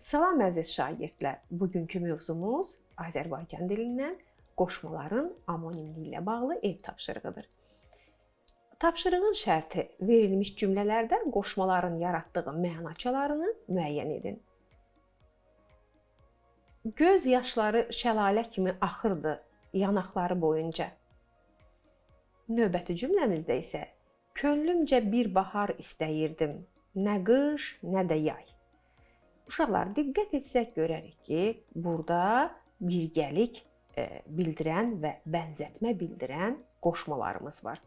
Salam əziz şagirdlər, bugünkü mövzumuz Azərbaycan dilindən qoşmaların amonimliyi ilə bağlı ev tapşırığıdır. Tapşırığın şərti verilmiş cümlələrdə qoşmaların yaratdığı mənaçalarını müəyyən edin. Göz yaşları şəlalə kimi axırdı yanaqları boyunca. Növbəti cümləmizdə isə könlümcə bir bahar istəyirdim, nə qış, nə də yay. Uşaqlar, diqqət etsək görərik ki, burada birgəlik bildirən və bənzətmə bildirən qoşmalarımız var.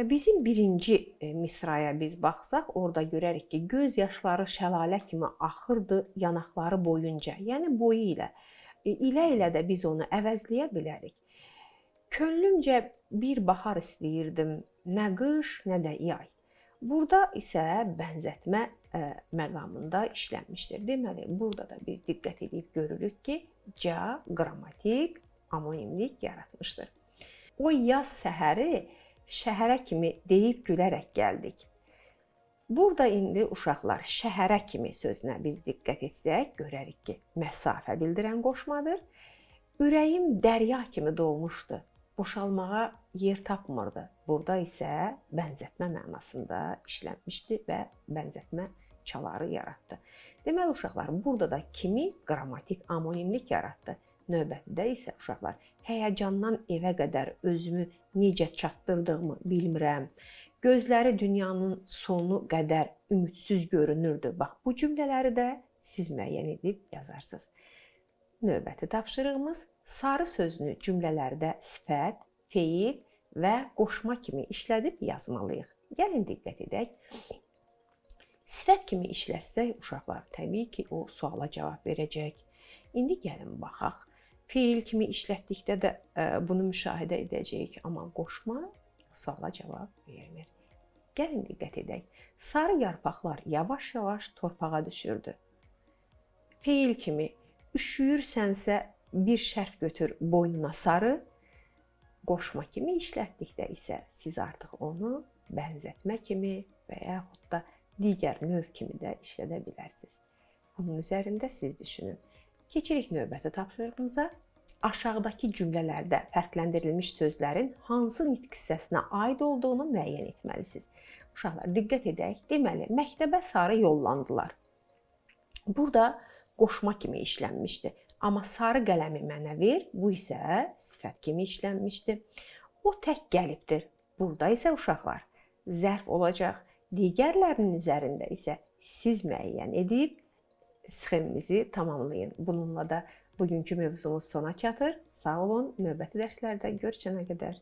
Bizim birinci misraya biz baxsaq, orada görərik ki, göz yaşları şəlalə kimi axırdı yanaqları boyunca, yəni boyu ilə. İlə də biz onu əvəzləyə bilərik. Könlümcə bir bahar istəyirdim, nə qış, nə də yay. Burada isə bənzətmə məqamında işlənmişdir. Deməli, burada da biz diqqət edib görürük ki, ca qrammatik amonimlik yaratmışdır. O yaz səhəri şəhərə kimi deyib gülərək gəldik. Burada indi uşaqlar şəhərə kimi sözünə biz diqqət etsək, görərik ki, məsafə bildirən qoşmadır. Ürəyim dərya kimi dolmuşdu. Boşalmağa yer tapmırdı. Burada isə bənzətmə mənasında işlənmişdi və bənzətmə çaları yaratdı. Deməli, uşaqlar, burada da kimi qrammatik amonimlik yaratdı. Növbətdə isə uşaqlar, həyəcandan evə qədər özümü necə çatdırdığımı bilmirəm. Gözləri dünyanın sonu qədər ümidsiz görünürdü. Bax, bu cümlələri də siz müəyyən edib yazarsınız. Növbəti tapşırığımız sarı sözünü cümlələrdə sifət, feil və qoşma kimi işlədib yazmalıyıq. Gəlin diqqət edək. Sifət kimi işlətsək uşaqlar, təbii ki, o suala cavab verəcək. İndi gəlin baxaq. Feil kimi işlətdikdə də bunu müşahidə edəcəyik, amma qoşma suala cavab vermir. Gəlin diqqət edək. Sarı yarpaqlar yavaş-yavaş torpağa düşürdü. Feil kimi üşüyürsənsə bir şərf götür boynuna sarı. Qoşma kimi işlətdikdə isə siz artıq onu bənzətmə kimi və yaxud da digər növ kimi də işlədə bilərsiniz. Bunun üzərində siz düşünün. Keçirik növbəti tapşırığımıza. Aşağıdakı cümlələrdə fərqləndirilmiş sözlərin hansı nitq hissəsinə aid olduğunu müəyyən etməlisiniz. Uşaqlar, diqqət edək. Deməli, məktəbə sarı yollandılar. Burada qoşma kimi işlənmişdi. Amma sarı qələmi mənə ver, bu isə sifət kimi işlənmişdi. O tək gəlibdir. Burada isə uşaqlar zərf olacaq. Digərlərinin üzərində isə siz müəyyən edib sxemimizi tamamlayın. Bununla da bugünkü mövzumuz sona çatır. Sağ olun, növbəti dərslərdə görüşənə qədər.